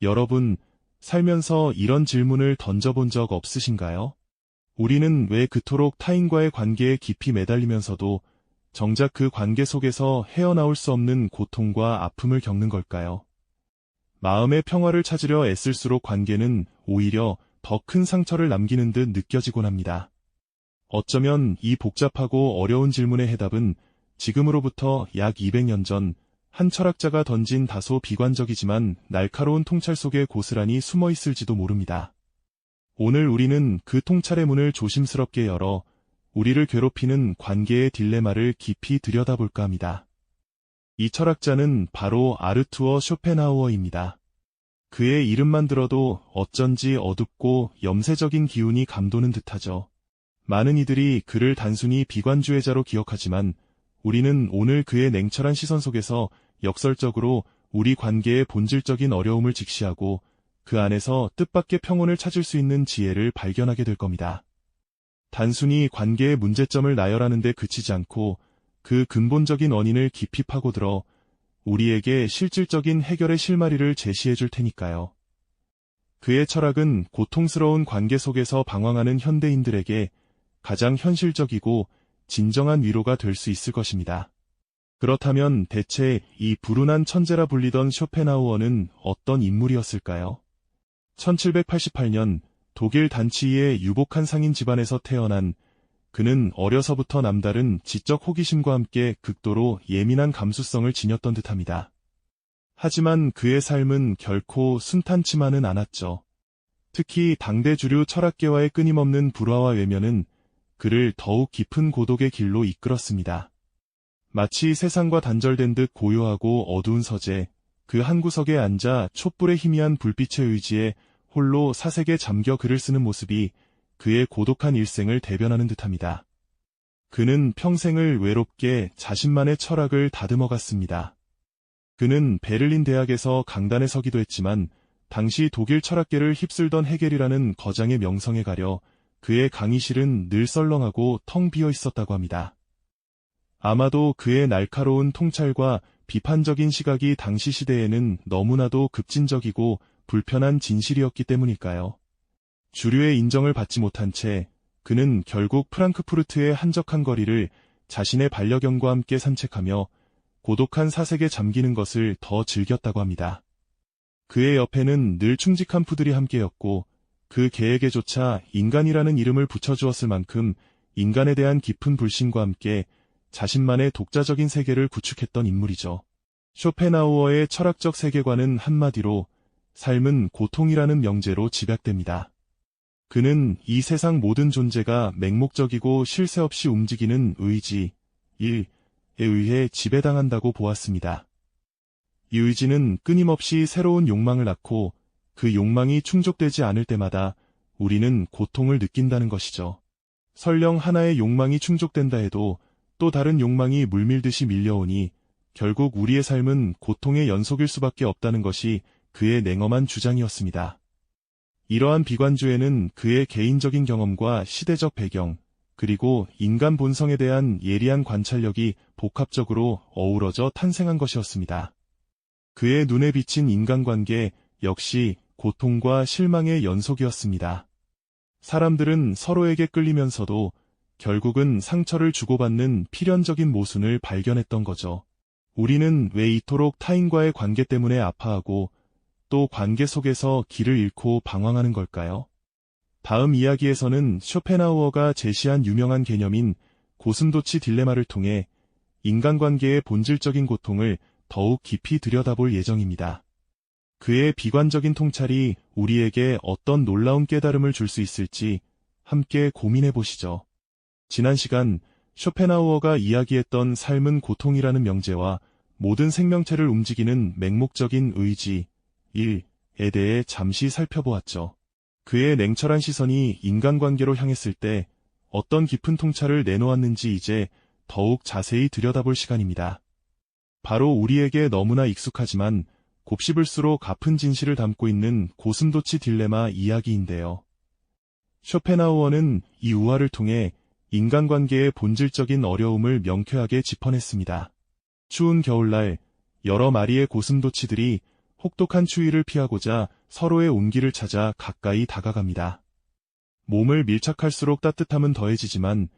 여러분, 살면서 이런 질문을 던져본 적 없으신가요? 우리는 왜 그토록 타인과의 관계에 깊이 매달리면서도 정작 그 관계 속에서 헤어나올 수 없는 고통과 아픔을 겪는 걸까요? 마음의 평화를 찾으려 애쓸수록 관계는 오히려 더 큰 상처를 남기는 듯 느껴지곤 합니다. 어쩌면 이 복잡하고 어려운 질문의 해답은 지금으로부터 약 200년 전 한 철학자가 던진 다소 비관적이지만 날카로운 통찰 속에 고스란히 숨어 있을지도 모릅니다. 오늘 우리는 그 통찰의 문을 조심스럽게 열어 우리를 괴롭히는 관계의 딜레마를 깊이 들여다볼까 합니다. 이 철학자는 바로 아르투어 쇼펜하우어입니다. 그의 이름만 들어도 어쩐지 어둡고 염세적인 기운이 감도는 듯하죠. 많은 이들이 그를 단순히 비관주의자로 기억하지만 우리는 오늘 그의 냉철한 시선 속에서 역설적으로 우리 관계의 본질적인 어려움을 직시하고 그 안에서 뜻밖의 평온을 찾을 수 있는 지혜를 발견하게 될 겁니다. 단순히 관계의 문제점을 나열하는 데 그치지 않고 그 근본적인 원인을 깊이 파고들어 우리에게 실질적인 해결의 실마리를 제시해 줄 테니까요. 그의 철학은 고통스러운 관계 속에서 방황하는 현대인들에게 가장 현실적이고 진정한 위로가 될 수 있을 것입니다. 그렇다면 대체 이 불운한 천재라 불리던 쇼펜하우어는 어떤 인물이었을까요? 1788년 독일 단치의 유복한 상인 집안에서 태어난 그는 어려서부터 남다른 지적 호기심과 함께 극도로 예민한 감수성을 지녔던 듯합니다. 하지만 그의 삶은 결코 순탄치만은 않았죠. 특히 당대 주류 철학계와의 끊임없는 불화와 외면은 그를 더욱 깊은 고독의 길로 이끌었습니다. 마치 세상과 단절된 듯 고요하고 어두운 서재, 그 한 구석에 앉아 촛불의 희미한 불빛에 의지해 홀로 사색에 잠겨 글을 쓰는 모습이 그의 고독한 일생을 대변하는 듯합니다. 그는 평생을 외롭게 자신만의 철학을 다듬어갔습니다. 그는 베를린 대학에서 강단에 서기도 했지만 당시 독일 철학계를 휩쓸던 헤겔이라는 거장의 명성에 가려 그의 강의실은 늘 썰렁하고 텅 비어 있었다고 합니다. 아마도 그의 날카로운 통찰과 비판적인 시각이 당시 시대에는 너무나도 급진적이고 불편한 진실이었기 때문일까요? 주류의 인정을 받지 못한 채 그는 결국 프랑크푸르트의 한적한 거리를 자신의 반려견과 함께 산책하며 고독한 사색에 잠기는 것을 더 즐겼다고 합니다. 그의 옆에는 늘 충직한 푸들이 함께였고 그 개에게조차 인간이라는 이름을 붙여주었을 만큼 인간에 대한 깊은 불신과 함께 자신만의 독자적인 세계를 구축했던 인물이죠. 쇼펜하우어의 철학적 세계관은 한마디로 삶은 고통이라는 명제로 집약됩니다. 그는 이 세상 모든 존재가 맹목적이고 쉴 새 없이 움직이는 의지, 일에 의해 지배당한다고 보았습니다. 이 의지는 끊임없이 새로운 욕망을 낳고 그 욕망이 충족되지 않을 때마다 우리는 고통을 느낀다는 것이죠. 설령 하나의 욕망이 충족된다 해도 또 다른 욕망이 물밀듯이 밀려오니 결국 우리의 삶은 고통의 연속일 수밖에 없다는 것이 그의 냉엄한 주장이었습니다. 이러한 비관주의는 그의 개인적인 경험과 시대적 배경, 그리고 인간 본성에 대한 예리한 관찰력이 복합적으로 어우러져 탄생한 것이었습니다. 그의 눈에 비친 인간관계 역시 고통과 실망의 연속이었습니다. 사람들은 서로에게 끌리면서도 결국은 상처를 주고받는 필연적인 모순을 발견했던 거죠. 우리는 왜 이토록 타인과의 관계 때문에 아파하고 또 관계 속에서 길을 잃고 방황하는 걸까요? 다음 이야기에서는 쇼펜하우어가 제시한 유명한 개념인 고슴도치 딜레마를 통해 인간관계의 본질적인 고통을 더욱 깊이 들여다볼 예정입니다. 그의 비관적인 통찰이 우리에게 어떤 놀라운 깨달음을 줄 수 있을지 함께 고민해 보시죠. 지난 시간 쇼펜하우어가 이야기했던 삶은 고통이라는 명제와 모든 생명체를 움직이는 맹목적인 의지, 일에 대해 잠시 살펴보았죠. 그의 냉철한 시선이 인간관계로 향했을 때 어떤 깊은 통찰을 내놓았는지 이제 더욱 자세히 들여다볼 시간입니다. 바로 우리에게 너무나 익숙하지만 곱씹을수록 아픈 진실을 담고 있는 고슴도치 딜레마 이야기인데요. 쇼펜하우어는 이 우화를 통해 인간관계의 본질적인 어려움을 명쾌하게 짚어냈습니다. 추운 겨울날 여러 마리의 고슴도치들이 혹독한 추위를 피하고자 서로의 온기를 찾아 가까이 다가갑니다. 몸을 밀착할수록 따뜻함은 더해지지만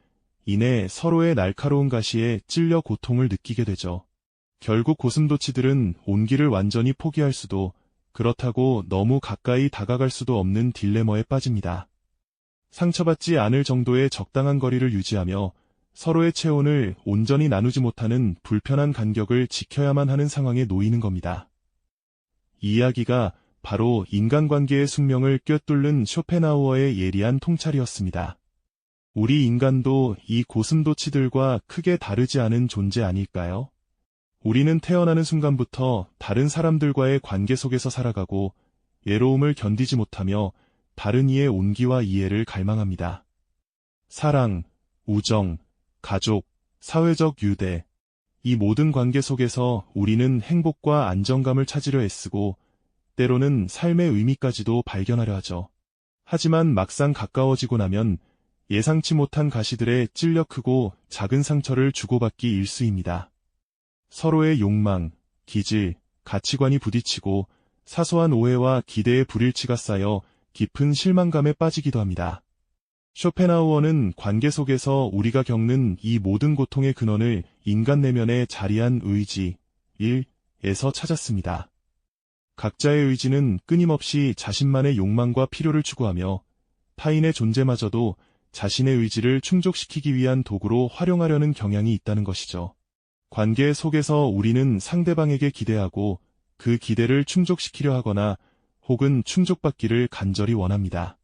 이내 서로의 날카로운 가시에 찔려 고통을 느끼게 되죠. 결국 고슴도치들은 온기를 완전히 포기할 수도 그렇다고 너무 가까이 다가갈 수도 없는 딜레마에 빠집니다. 상처받지 않을 정도의 적당한 거리를 유지하며 서로의 체온을 온전히 나누지 못하는 불편한 간격을 지켜야만 하는 상황에 놓이는 겁니다. 이 이야기가 바로 인간관계의 숙명을 꿰뚫는 쇼펜하우어의 예리한 통찰이었습니다. 우리 인간도 이 고슴도치들과 크게 다르지 않은 존재 아닐까요? 우리는 태어나는 순간부터 다른 사람들과의 관계 속에서 살아가고 외로움을 견디지 못하며 다른 이의 온기와 이해를 갈망합니다. 사랑, 우정, 가족, 사회적 유대, 이 모든 관계 속에서 우리는 행복과 안정감을 찾으려 애쓰고 때로는 삶의 의미까지도 발견하려 하죠. 하지만 막상 가까워지고 나면 예상치 못한 가시들에 찔려 크고 작은 상처를 주고받기 일쑤입니다. 서로의 욕망, 기질, 가치관이 부딪히고 사소한 오해와 기대의 불일치가 쌓여 깊은 실망감에 빠지기도 합니다. 쇼펜하우어는 관계 속에서 우리가 겪는 이 모든 고통의 근원을 인간 내면에 자리한 의지, 일에서 찾았습니다. 각자의 의지는 끊임없이 자신만의 욕망과 필요를 추구하며 타인의 존재마저도 자신의 의지를 충족시키기 위한 도구로 활용하려는 경향이 있다는 것이죠. 관계 속에서 우리는 상대방에게 기대하고 그 기대를 충족시키려 하거나 혹은 충족받기를 간절히 원합니다.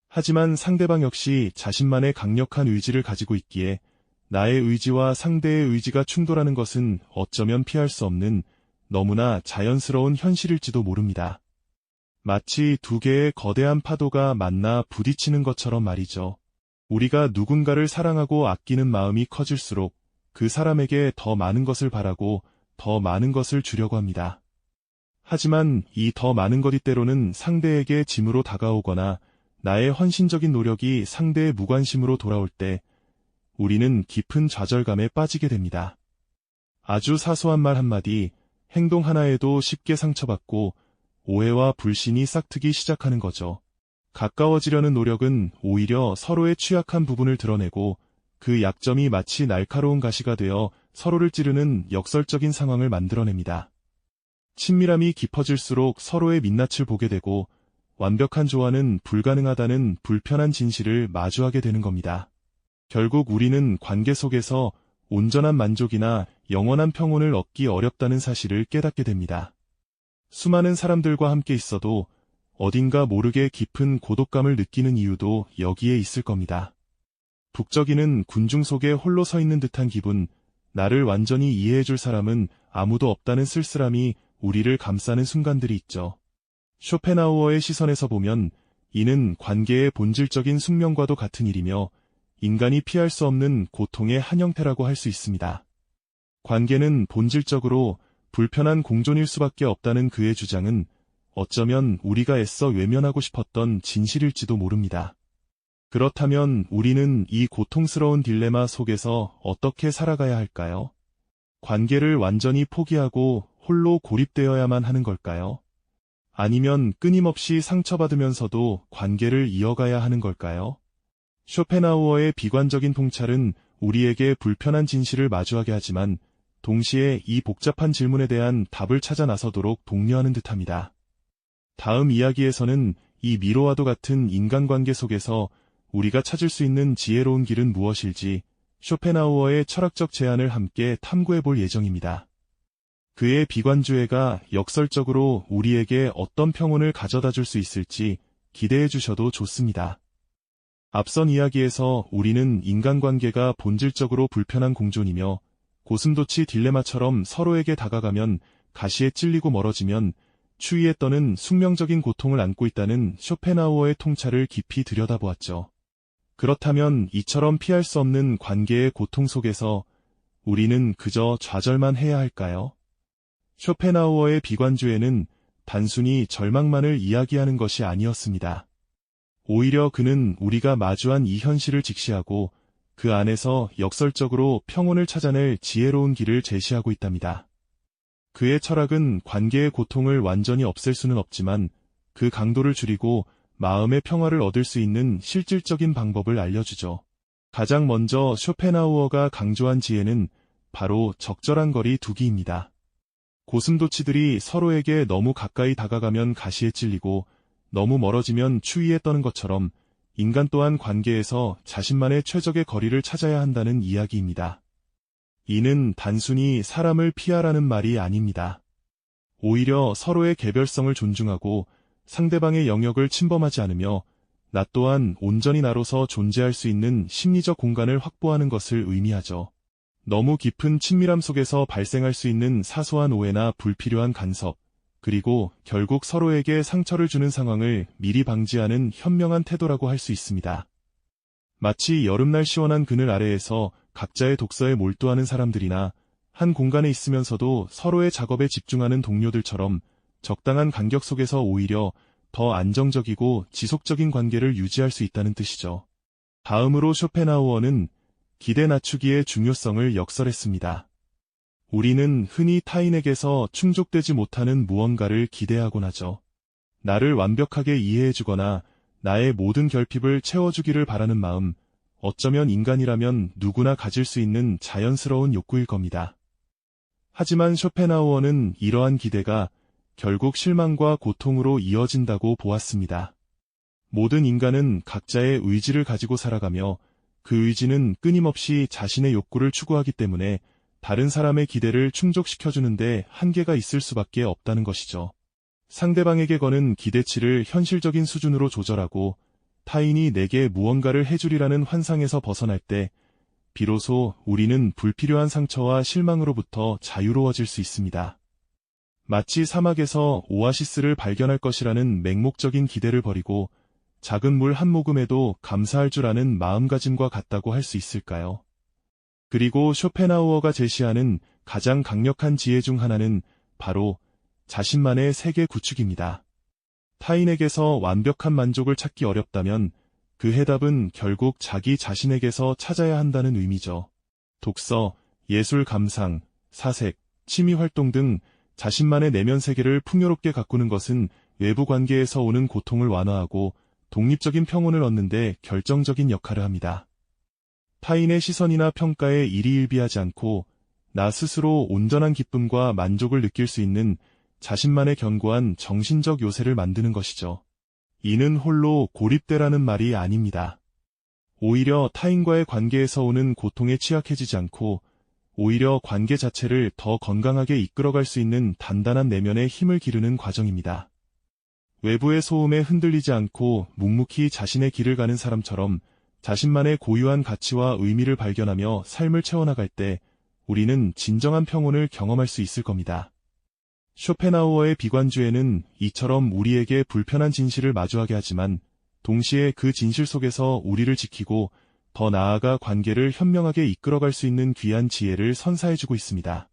하지만 상대방 역시 자신만의 강력한 의지를 가지고 있기에 나의 의지와 상대의 의지가 충돌하는 것은 어쩌면 피할 수 없는 너무나 자연스러운 현실일지도 모릅니다. 마치 두 개의 거대한 파도가 만나 부딪히는 것처럼 말이죠. 우리가 누군가를 사랑하고 아끼는 마음이 커질수록 그 사람에게 더 많은 것을 바라고 더 많은 것을 주려고 합니다. 하지만 이 더 많은 것이 때로는 상대에게 짐으로 다가오거나 나의 헌신적인 노력이 상대의 무관심으로 돌아올 때 우리는 깊은 좌절감에 빠지게 됩니다. 아주 사소한 말 한마디, 행동 하나에도 쉽게 상처받고 오해와 불신이 싹트기 시작하는 거죠. 가까워지려는 노력은 오히려 서로의 취약한 부분을 드러내고 그 약점이 마치 날카로운 가시가 되어 서로를 찌르는 역설적인 상황을 만들어냅니다. 친밀함이 깊어질수록 서로의 민낯을 보게 되고 완벽한 조화는 불가능하다는 불편한 진실을 마주하게 되는 겁니다. 결국 우리는 관계 속에서 온전한 만족이나 영원한 평온을 얻기 어렵다는 사실을 깨닫게 됩니다. 수많은 사람들과 함께 있어도 어딘가 모르게 깊은 고독감을 느끼는 이유도 여기에 있을 겁니다. 북적이는 군중 속에 홀로 서 있는 듯한 기분, 나를 완전히 이해해줄 사람은 아무도 없다는 쓸쓸함이 우리를 감싸는 순간들이 있죠. 쇼펜하우어의 시선에서 보면 이는 관계의 본질적인 숙명과도 같은 일이며 인간이 피할 수 없는 고통의 한 형태라고 할 수 있습니다. 관계는 본질적으로 불편한 공존일 수밖에 없다는 그의 주장은 어쩌면 우리가 애써 외면하고 싶었던 진실일지도 모릅니다. 그렇다면 우리는 이 고통스러운 딜레마 속에서 어떻게 살아가야 할까요? 관계를 완전히 포기하고 홀로 고립되어야만 하는 걸까요? 아니면 끊임없이 상처받으면서도 관계를 이어가야 하는 걸까요? 쇼펜하우어의 비관적인 통찰은 우리에게 불편한 진실을 마주하게 하지만 동시에 이 복잡한 질문에 대한 답을 찾아 나서도록 독려하는 듯합니다. 다음 이야기에서는 이 미로와도 같은 인간관계 속에서 우리가 찾을 수 있는 지혜로운 길은 무엇일지 쇼펜하우어의 철학적 제안을 함께 탐구해 볼 예정입니다. 그의 비관주의가 역설적으로 우리에게 어떤 평온을 가져다 줄 수 있을지 기대해 주셔도 좋습니다. 앞선 이야기에서 우리는 인간관계가 본질적으로 불편한 공존이며 고슴도치 딜레마처럼 서로에게 다가가면 가시에 찔리고 멀어지면 추위에 떠는 숙명적인 고통을 안고 있다는 쇼펜하우어의 통찰을 깊이 들여다보았죠. 그렇다면 이처럼 피할 수 없는 관계의 고통 속에서 우리는 그저 좌절만 해야 할까요? 쇼펜하우어의 비관주의는 단순히 절망만을 이야기하는 것이 아니었습니다. 오히려 그는 우리가 마주한 이 현실을 직시하고 그 안에서 역설적으로 평온을 찾아낼 지혜로운 길을 제시하고 있답니다. 그의 철학은 관계의 고통을 완전히 없앨 수는 없지만 그 강도를 줄이고 마음의 평화를 얻을 수 있는 실질적인 방법을 알려주죠. 가장 먼저 쇼펜하우어가 강조한 지혜는 바로 적절한 거리 두기입니다. 고슴도치들이 서로에게 너무 가까이 다가가면 가시에 찔리고 너무 멀어지면 추위에 떠는 것처럼 인간 또한 관계에서 자신만의 최적의 거리를 찾아야 한다는 이야기입니다. 이는 단순히 사람을 피하라는 말이 아닙니다. 오히려 서로의 개별성을 존중하고 상대방의 영역을 침범하지 않으며 나 또한 온전히 나로서 존재할 수 있는 심리적 공간을 확보하는 것을 의미하죠. 너무 깊은 친밀함 속에서 발생할 수 있는 사소한 오해나 불필요한 간섭, 그리고 결국 서로에게 상처를 주는 상황을 미리 방지하는 현명한 태도라고 할 수 있습니다. 마치 여름날 시원한 그늘 아래에서 각자의 독서에 몰두하는 사람들이나 한 공간에 있으면서도 서로의 작업에 집중하는 동료들처럼 적당한 간격 속에서 오히려 더 안정적이고 지속적인 관계를 유지할 수 있다는 뜻이죠. 다음으로 쇼펜하우어는 기대 낮추기의 중요성을 역설했습니다. 우리는 흔히 타인에게서 충족되지 못하는 무언가를 기대하곤 하죠. 나를 완벽하게 이해해주거나 나의 모든 결핍을 채워주기를 바라는 마음, 어쩌면 인간이라면 누구나 가질 수 있는 자연스러운 욕구일 겁니다. 하지만 쇼펜하우어는 이러한 기대가 결국 실망과 고통으로 이어진다고 보았습니다. 모든 인간은 각자의 의지를 가지고 살아가며 그 의지는 끊임없이 자신의 욕구를 추구하기 때문에 다른 사람의 기대를 충족시켜주는데 한계가 있을 수밖에 없다는 것이죠. 상대방에게 거는 기대치를 현실적인 수준으로 조절하고 타인이 내게 무언가를 해주리라는 환상에서 벗어날 때 비로소 우리는 불필요한 상처와 실망으로부터 자유로워질 수 있습니다. 마치 사막에서 오아시스를 발견할 것이라는 맹목적인 기대를 버리고 작은 물 한 모금에도 감사할 줄 아는 마음가짐과 같다고 할 수 있을까요? 그리고 쇼펜하우어가 제시하는 가장 강력한 지혜 중 하나는 바로 자신만의 세계 구축입니다. 타인에게서 완벽한 만족을 찾기 어렵다면 그 해답은 결국 자기 자신에게서 찾아야 한다는 의미죠. 독서, 예술 감상, 사색, 취미 활동 등 자신만의 내면 세계를 풍요롭게 가꾸는 것은 외부 관계에서 오는 고통을 완화하고 독립적인 평온을 얻는 데 결정적인 역할을 합니다. 타인의 시선이나 평가에 일희일비하지 않고 나 스스로 온전한 기쁨과 만족을 느낄 수 있는 자신만의 견고한 정신적 요새를 만드는 것이죠. 이는 홀로 고립되라는 말이 아닙니다. 오히려 타인과의 관계에서 오는 고통에 취약해지지 않고 오히려 관계 자체를 더 건강하게 이끌어갈 수 있는 단단한 내면의 힘을 기르는 과정입니다. 외부의 소음에 흔들리지 않고 묵묵히 자신의 길을 가는 사람처럼 자신만의 고유한 가치와 의미를 발견하며 삶을 채워나갈 때 우리는 진정한 평온을 경험할 수 있을 겁니다. 쇼펜하우어의 비관주의는 이처럼 우리에게 불편한 진실을 마주하게 하지만 동시에 그 진실 속에서 우리를 지키고 더 나아가 관계를 현명하게 이끌어갈 수 있는 귀한 지혜를 선사해주고 있습니다.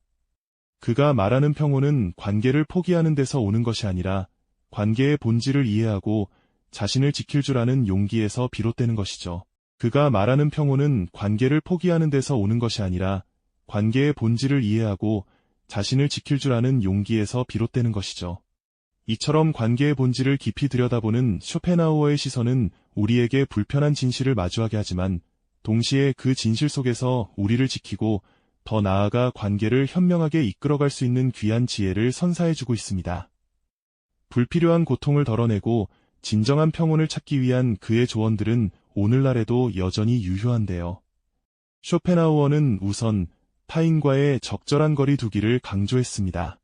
그가 말하는 평온은 관계를 포기하는 데서 오는 것이 아니라 관계의 본질을 이해하고 자신을 지킬 줄 아는 용기에서 비롯되는 것이죠. 그가 말하는 평온은 관계를 포기하는 데서 오는 것이 아니라 관계의 본질을 이해하고 자신을 지킬 줄 아는 용기에서 비롯되는 것이죠. 이처럼 관계의 본질을 깊이 들여다보는 쇼펜하우어의 시선은 우리에게 불편한 진실을 마주하게 하지만 동시에 그 진실 속에서 우리를 지키고 더 나아가 관계를 현명하게 이끌어갈 수 있는 귀한 지혜를 선사해주고 있습니다. 불필요한 고통을 덜어내고 진정한 평온을 찾기 위한 그의 조언들은 오늘날에도 여전히 유효한데요. 쇼펜하우어는 우선 타인과의 적절한 거리 두기를 강조했습니다.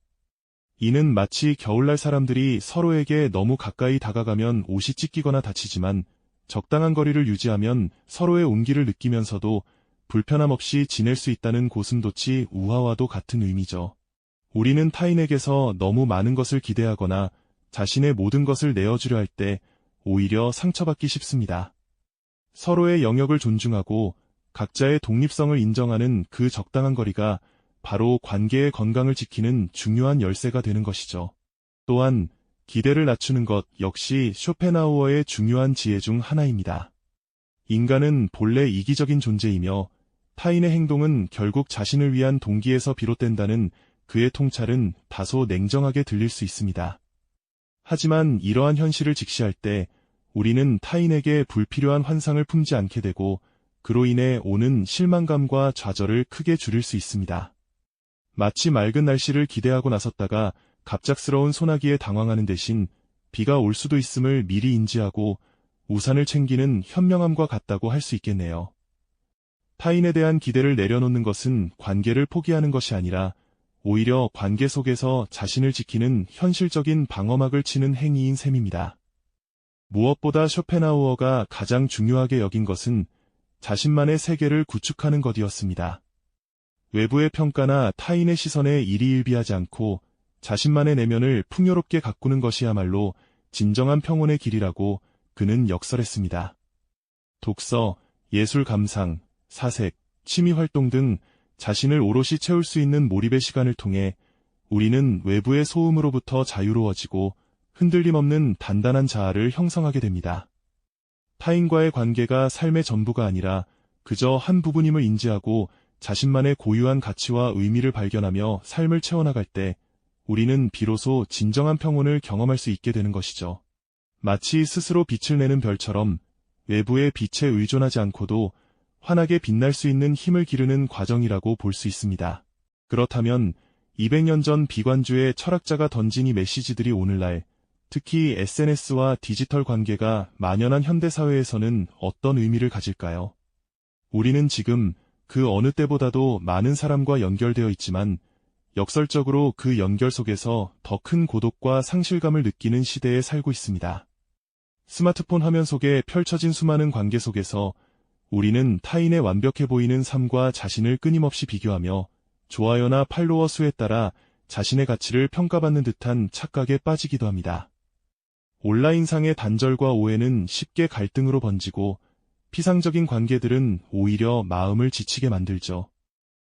이는 마치 겨울날 사람들이 서로에게 너무 가까이 다가가면 옷이 찢기거나 다치지만 적당한 거리를 유지하면 서로의 온기를 느끼면서도 불편함 없이 지낼 수 있다는 고슴도치 우화와도 같은 의미죠. 우리는 타인에게서 너무 많은 것을 기대하거나 자신의 모든 것을 내어주려 할 때 오히려 상처받기 쉽습니다. 서로의 영역을 존중하고 각자의 독립성을 인정하는 그 적당한 거리가 바로 관계의 건강을 지키는 중요한 열쇠가 되는 것이죠. 또한 기대를 낮추는 것 역시 쇼펜하우어의 중요한 지혜 중 하나입니다. 인간은 본래 이기적인 존재이며 타인의 행동은 결국 자신을 위한 동기에서 비롯된다는 그의 통찰은 다소 냉정하게 들릴 수 있습니다. 하지만 이러한 현실을 직시할 때 우리는 타인에게 불필요한 환상을 품지 않게 되고 그로 인해 오는 실망감과 좌절을 크게 줄일 수 있습니다. 마치 맑은 날씨를 기대하고 나섰다가 갑작스러운 소나기에 당황하는 대신 비가 올 수도 있음을 미리 인지하고 우산을 챙기는 현명함과 같다고 할 수 있겠네요. 타인에 대한 기대를 내려놓는 것은 관계를 포기하는 것이 아니라 오히려 관계 속에서 자신을 지키는 현실적인 방어막을 치는 행위인 셈입니다. 무엇보다 쇼펜하우어가 가장 중요하게 여긴 것은 자신만의 세계를 구축하는 것이었습니다. 외부의 평가나 타인의 시선에 일희일비하지 않고 자신만의 내면을 풍요롭게 가꾸는 것이야말로 진정한 평온의 길이라고 그는 역설했습니다. 독서, 예술 감상, 사색, 취미활동 등 자신을 오롯이 채울 수 있는 몰입의 시간을 통해 우리는 외부의 소음으로부터 자유로워지고 흔들림 없는 단단한 자아를 형성하게 됩니다. 타인과의 관계가 삶의 전부가 아니라 그저 한 부분임을 인지하고 자신만의 고유한 가치와 의미를 발견하며 삶을 채워나갈 때 우리는 비로소 진정한 평온을 경험할 수 있게 되는 것이죠. 마치 스스로 빛을 내는 별처럼 외부의 빛에 의존하지 않고도 환하게 빛날 수 있는 힘을 기르는 과정이라고 볼 수 있습니다. 그렇다면 200년 전 비관주의 철학자가 던진 이 메시지들이 오늘날 특히 SNS와 디지털 관계가 만연한 현대사회에서는 어떤 의미를 가질까요? 우리는 지금 그 어느 때보다도 많은 사람과 연결되어 있지만 역설적으로 그 연결 속에서 더 큰 고독과 상실감을 느끼는 시대에 살고 있습니다. 스마트폰 화면 속에 펼쳐진 수많은 관계 속에서 우리는 타인의 완벽해 보이는 삶과 자신을 끊임없이 비교하며 좋아요나 팔로워 수에 따라 자신의 가치를 평가받는 듯한 착각에 빠지기도 합니다. 온라인상의 단절과 오해는 쉽게 갈등으로 번지고 피상적인 관계들은 오히려 마음을 지치게 만들죠.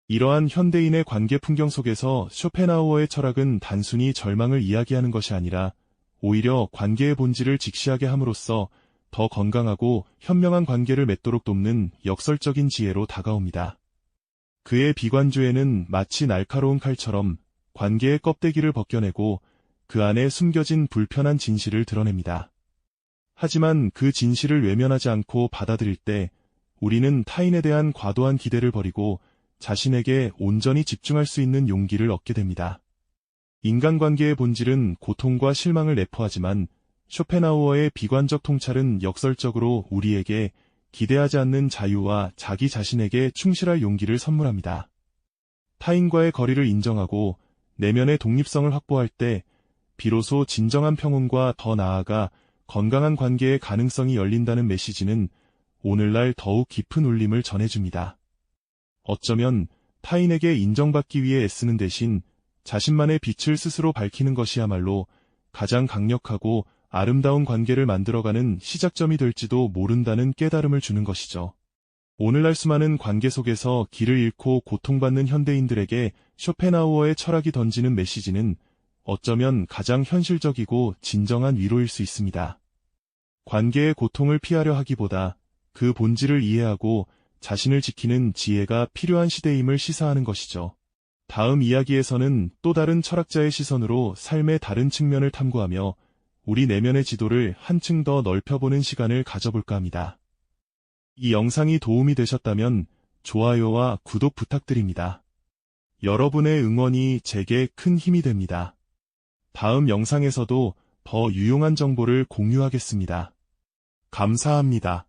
이러한 현대인의 관계 풍경 속에서 쇼펜하우어의 철학은 단순히 절망을 이야기하는 것이 아니라 오히려 관계의 본질을 직시하게 함으로써 더 건강하고 현명한 관계를 맺도록 돕는 역설적인 지혜로 다가옵니다. 그의 비관주에는 마치 날카로운 칼처럼 관계의 껍데기를 벗겨내고 그 안에 숨겨진 불편한 진실을 드러냅니다. 하지만 그 진실을 외면하지 않고 받아들일 때 우리는 타인에 대한 과도한 기대를 버리고 자신에게 온전히 집중할 수 있는 용기를 얻게 됩니다. 인간관계의 본질은 고통과 실망을 내포하지만 쇼펜하우어의 비관적 통찰은 역설적으로 우리에게 기대하지 않는 자유와 자기 자신에게 충실할 용기를 선물합니다. 타인과의 거리를 인정하고 내면의 독립성을 확보할 때 비로소 진정한 평온과 더 나아가 건강한 관계의 가능성이 열린다는 메시지는 오늘날 더욱 깊은 울림을 전해줍니다. 어쩌면 타인에게 인정받기 위해 애쓰는 대신 자신만의 빛을 스스로 밝히는 것이야말로 가장 강력하고 아름다운 관계를 만들어가는 시작점이 될지도 모른다는 깨달음을 주는 것이죠. 오늘날 수많은 관계 속에서 길을 잃고 고통받는 현대인들에게 쇼펜하우어의 철학이 던지는 메시지는 어쩌면 가장 현실적이고 진정한 위로일 수 있습니다. 관계의 고통을 피하려 하기보다 그 본질을 이해하고 자신을 지키는 지혜가 필요한 시대임을 시사하는 것이죠. 다음 이야기에서는 또 다른 철학자의 시선으로 삶의 다른 측면을 탐구하며 우리 내면의 지도를 한층 더 넓혀보는 시간을 가져볼까 합니다. 이 영상이 도움이 되셨다면 좋아요와 구독 부탁드립니다. 여러분의 응원이 제게 큰 힘이 됩니다. 다음 영상에서도 더 유용한 정보를 공유하겠습니다. 감사합니다.